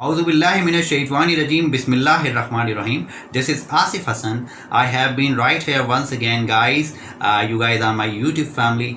Auzubillahiminash-shaytanir-rajim. Bismillahir-rahmanir-rahim. This is Asif Hassan. I have been right here once again, guys. You guys are my YouTube family.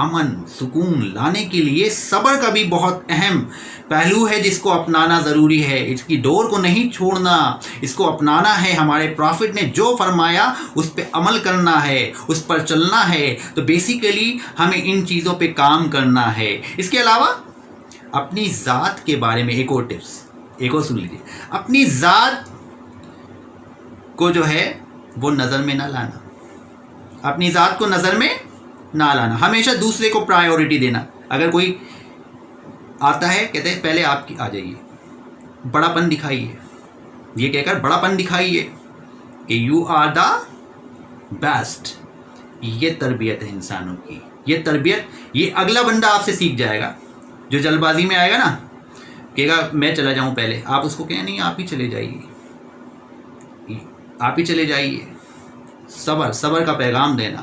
امن سکون لانے کے لیے صبر کا بھی بہت اہم پہلو ہے جس کو اپنانا ضروری ہے. اس کی ڈور کو نہیں چھوڑنا, اس کو اپنانا ہے. ہمارے پرافٹ نے جو فرمایا اس پہ عمل کرنا ہے, اس پر چلنا ہے. تو بیسیکلی ہمیں ان چیزوں پہ کام کرنا ہے. اس کے علاوہ اپنی ذات کے بارے میں ایک اور ٹپس, ایک اور سن لیجیے. اپنی ذات کو جو ہے وہ نظر میں نہ لانا, اپنی ذات کو نظر میں نہ لانا. ہمیشہ دوسرے کو پرائیورٹی دینا. اگر کوئی آتا ہے کہتے ہیں پہلے آپ کی آ جائیے, بڑا پن دکھائیے, یہ کہہ کر بڑا پن دکھائیے کہ یو آر دا بیسٹ. یہ تربیت ہے انسانوں کی, یہ تربیت یہ اگلا بندہ آپ سے سیکھ جائے گا. جو جلد بازی میں آئے گا نا, کہے گا میں چلا جاؤں پہلے, آپ اس کو کہیں نہیں آپ ہی چلے جائیے, آپ ہی چلے جائیے. صبر کا پیغام دینا.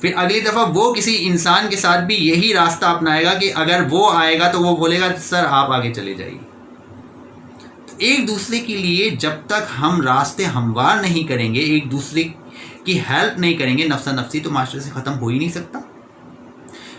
پھر اگلی دفعہ وہ کسی انسان کے ساتھ بھی یہی راستہ اپنائے گا کہ اگر وہ آئے گا تو وہ بولے گا سر آپ آگے چلے جائیے. ایک دوسرے کے لیے جب تک ہم راستے ہموار نہیں کریں گے, ایک دوسرے کی ہیلپ نہیں کریں گے, نفسا نفسی تو معاشرے سے ختم ہو ہی نہیں سکتا.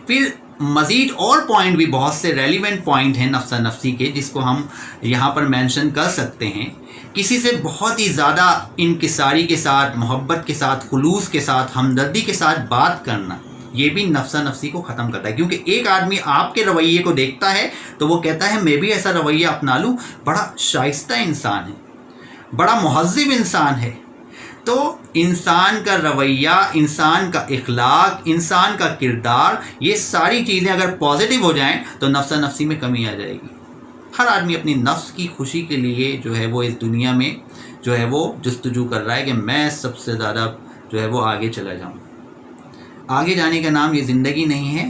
پھر مزید اور پوائنٹ بھی بہت سے ریلیونٹ پوائنٹ ہیں نفسا نفسی کے, جس کو ہم یہاں پر مینشن کر سکتے ہیں. کسی سے بہت ہی زیادہ انکساری کے ساتھ, محبت کے ساتھ, خلوص کے ساتھ, ہمدردی کے ساتھ بات کرنا, یہ بھی نفسا نفسی کو ختم کرتا ہے. کیونکہ ایک آدمی آپ کے رویے کو دیکھتا ہے تو وہ کہتا ہے میں بھی ایسا رویہ اپنا لوں. بڑا شائستہ انسان ہے, بڑا مہذب انسان ہے. تو انسان کا رویہ, انسان کا اخلاق, انسان کا کردار, یہ ساری چیزیں اگر پازیٹیو ہو جائیں تو نفسا نفسی میں کمی آ جائے گی. ہر آدمی اپنی نفس کی خوشی کے لیے جو ہے وہ اس دنیا میں جو ہے وہ جستجو کر رہا ہے کہ میں سب سے زیادہ جو ہے وہ آگے چلا جاؤں. آگے جانے کا نام یہ زندگی نہیں ہے,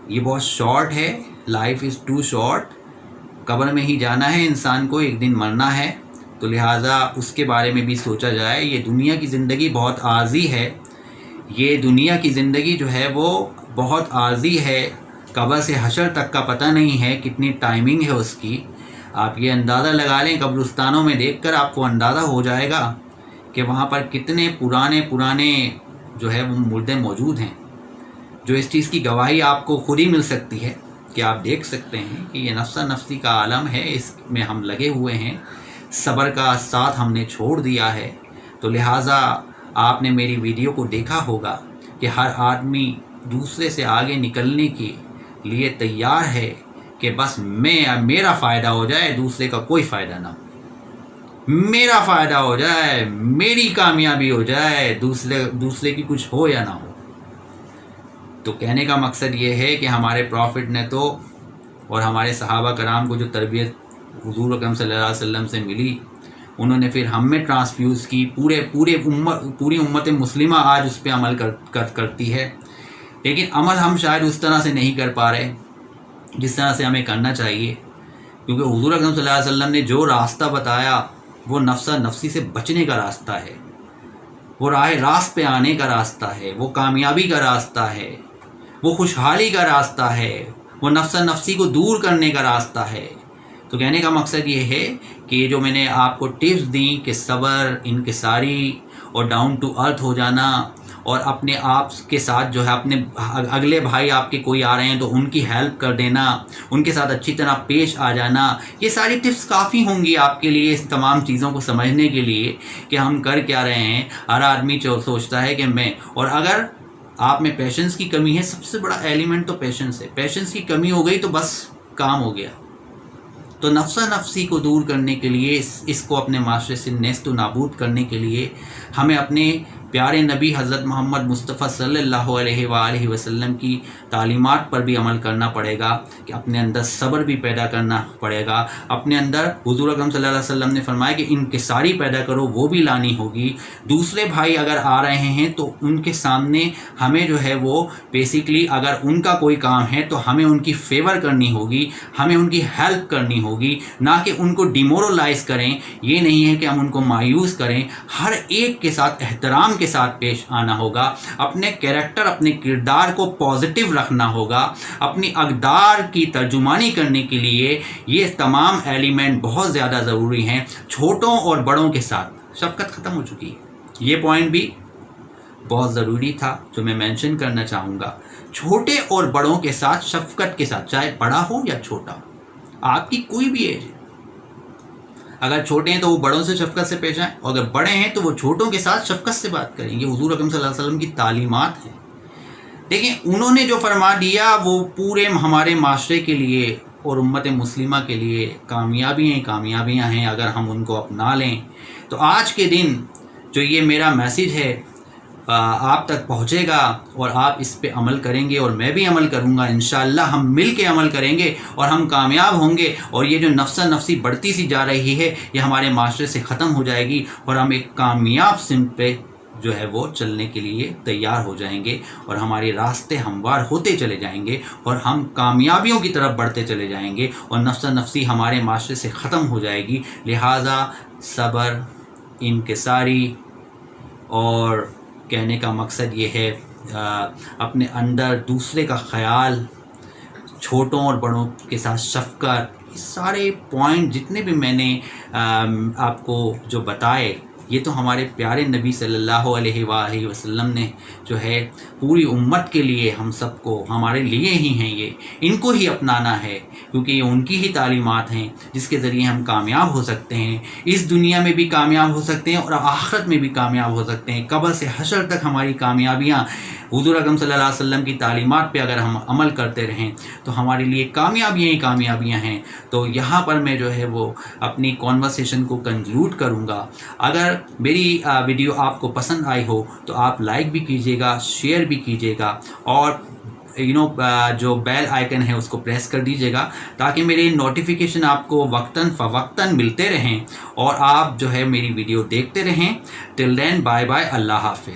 یہ بہت شارٹ ہے. Life is too short. قبر میں ہی جانا ہے انسان کو, ایک دن مرنا ہے. تو لہٰذا اس کے بارے میں بھی سوچا جائے. یہ دنیا کی زندگی بہت عارضی ہے, یہ دنیا کی زندگی جو ہے وہ بہت عارضی ہے. قبر سے حشر تک کا پتہ نہیں ہے کتنی ٹائمنگ ہے اس کی. آپ یہ اندازہ لگا لیں, قبرستانوں میں دیکھ کر آپ کو اندازہ ہو جائے گا کہ وہاں پر کتنے پرانے جو ہے وہ مردے موجود ہیں. جو اس چیز کی گواہی آپ کو خود ہی مل سکتی ہے کہ آپ دیکھ سکتے ہیں کہ یہ نفسا نفسی کا عالم ہے, اس میں ہم لگے ہوئے ہیں. صبر کا ساتھ ہم نے چھوڑ دیا ہے. تو لہٰذا آپ نے میری ویڈیو کو دیکھا ہوگا کہ ہر آدمی دوسرے سے آگے نکلنے کے لیے تیار ہے کہ بس میرا فائدہ ہو جائے, دوسرے کا کوئی فائدہ نہ ہو. میرا فائدہ ہو جائے, میری کامیابی ہو جائے, دوسرے کی کچھ ہو یا نہ ہو. تو کہنے کا مقصد یہ ہے کہ ہمارے پرافٹ نے تو اور ہمارے صحابہ کرام کو جو تربیت حضور اکرم صلی اللہ علیہ وسلم سے ملی, انہوں نے پھر ہم میں ٹرانسفیوز کی. پوری امت مسلمہ آج اس پہ عمل کرتی ہے. لیکن عمل ہم شاید اس طرح سے نہیں کر پا رہے جس طرح سے ہمیں کرنا چاہیے. کیونکہ حضور اکرم صلی اللہ علیہ وسلم نے جو راستہ بتایا وہ نفسا نفسی سے بچنے کا راستہ ہے, وہ راہ راست پہ آنے کا راستہ ہے, وہ کامیابی کا راستہ ہے, وہ خوشحالی کا راستہ ہے, وہ نفسا نفسی کو دور کرنے کا راستہ ہے. تو کہنے کا مقصد یہ ہے کہ یہ جو میں نے آپ کو ٹپس دیں کہ صبر, انکساری اور ڈاؤن ٹو ارتھ ہو جانا, اور اپنے آپ کے ساتھ جو ہے اپنے اگلے بھائی آپ کے کوئی آ رہے ہیں تو ان کی ہیلپ کر دینا, ان کے ساتھ اچھی طرح پیش آ جانا, یہ ساری ٹپس کافی ہوں گی آپ کے لیے اس تمام چیزوں کو سمجھنے کے لیے کہ ہم کر کیا رہے ہیں. ہر آدمی سوچتا ہے کہ میں, اور اگر آپ میں پیشنس کی کمی ہے, سب سے بڑا ایلیمنٹ تو پیشنس ہے. پیشنس کی کمی ہو گئی تو بس کام ہو گیا. تو نفسا نفسی کو دور کرنے کے لیے, اس کو اپنے معاشرے سے نیست و نابود کرنے کے لیے ہمیں اپنے پیارے نبی حضرت محمد مصطفیٰ صلی اللہ علیہ وآلہ وسلم کی تعلیمات پر بھی عمل کرنا پڑے گا کہ اپنے اندر صبر بھی پیدا کرنا پڑے گا. اپنے اندر حضور اکرم صلی اللہ علیہ وسلم نے فرمایا کہ انکساری پیدا کرو, وہ بھی لانی ہوگی. دوسرے بھائی اگر آ رہے ہیں تو ان کے سامنے ہمیں جو ہے وہ بیسیکلی اگر ان کا کوئی کام ہے تو ہمیں ان کی فیور کرنی ہوگی, ہمیں ان کی ہیلپ کرنی ہوگی, نہ کہ ان کو ڈیمورلائز کریں. یہ نہیں ہے کہ ہم ان کو مایوس کریں. ہر ایک کے ساتھ احترام کے ساتھ پیش آنا ہوگا. اپنے کیریکٹر, اپنے کردار کو پازیٹیو رکھنا ہوگا. اپنی اقدار کی ترجمانی کرنے کے لیے یہ تمام ایلیمنٹ بہت زیادہ ضروری ہیں. چھوٹوں اور بڑوں کے ساتھ شفقت ختم ہو چکی ہے. یہ پوائنٹ بھی بہت ضروری تھا جو میں مینشن کرنا چاہوں گا. چھوٹے اور بڑوں کے ساتھ شفقت کے ساتھ، چاہے بڑا ہو یا چھوٹا، آپ کی کوئی بھی ایج ہے، اگر چھوٹے ہیں تو وہ بڑوں سے شفقت سے پیش آئیں، اور اگر بڑے ہیں تو وہ چھوٹوں کے ساتھ شفقت سے بات کریں. یہ حضور اکرم صلی اللہ علیہ وسلم کی تعلیمات ہیں. دیکھیں انہوں نے جو فرما دیا وہ پورے ہمارے معاشرے کے لیے اور امت مسلمہ کے لیے کامیابیاں ہیں اگر ہم ان کو اپنا لیں. تو آج کے دن جو یہ میرا میسیج ہے آپ تک پہنچے گا اور آپ اس پہ عمل کریں گے اور میں بھی عمل کروں گا. انشاءاللہ ہم مل کے عمل کریں گے اور ہم کامیاب ہوں گے، اور یہ جو نفسی بڑھتی سی جا رہی ہے یہ ہمارے معاشرے سے ختم ہو جائے گی، اور ہم ایک کامیاب سمت پہ جو ہے وہ چلنے کے لیے تیار ہو جائیں گے، اور ہمارے راستے ہموار ہوتے چلے جائیں گے، اور ہم کامیابیوں کی طرف بڑھتے چلے جائیں گے، اور نفسی ہمارے معاشرے سے ختم ہو جائے گی. لہٰذا صبر، انکساری، اور کہنے کا مقصد یہ ہے اپنے اندر دوسرے کا خیال، چھوٹوں اور بڑوں کے ساتھ شفقت، یہ سارے پوائنٹ جتنے بھی میں نے آپ کو جو بتائے یہ تو ہمارے پیارے نبی صلی اللہ علیہ وآلہ وسلم نے جو ہے پوری امت کے لیے، ہم سب کو، ہمارے لیے ہی ہیں. یہ ان کو ہی اپنانا ہے کیونکہ یہ ان کی ہی تعلیمات ہیں جس کے ذریعے ہم کامیاب ہو سکتے ہیں، اس دنیا میں بھی کامیاب ہو سکتے ہیں اور آخرت میں بھی کامیاب ہو سکتے ہیں. قبر سے حشر تک ہماری کامیابیاں حضور اکرم صلی اللہ علیہ وسلم کی تعلیمات پہ اگر ہم عمل کرتے رہیں تو ہمارے لیے کامیابیاں ہی کامیابیاں ہیں. تو یہاں پر میں جو ہے وہ اپنی کانورسیشن کو کنکلوڈ کروں گا. اگر میری ویڈیو آپ کو پسند آئی ہو تو آپ لائک بھی کیجیے گا، شیئر بھی کیجیے گا، اور جو بیل آئیکن ہے اس کو پریس کر دیجیے گا تاکہ میری نوٹیفیکیشن آپ کو وقتاً فوقتاً ملتے رہیں اور آپ جو ہے میری ویڈیو دیکھتے رہیں. ٹل دین بائے بائے، اللہ حافظ.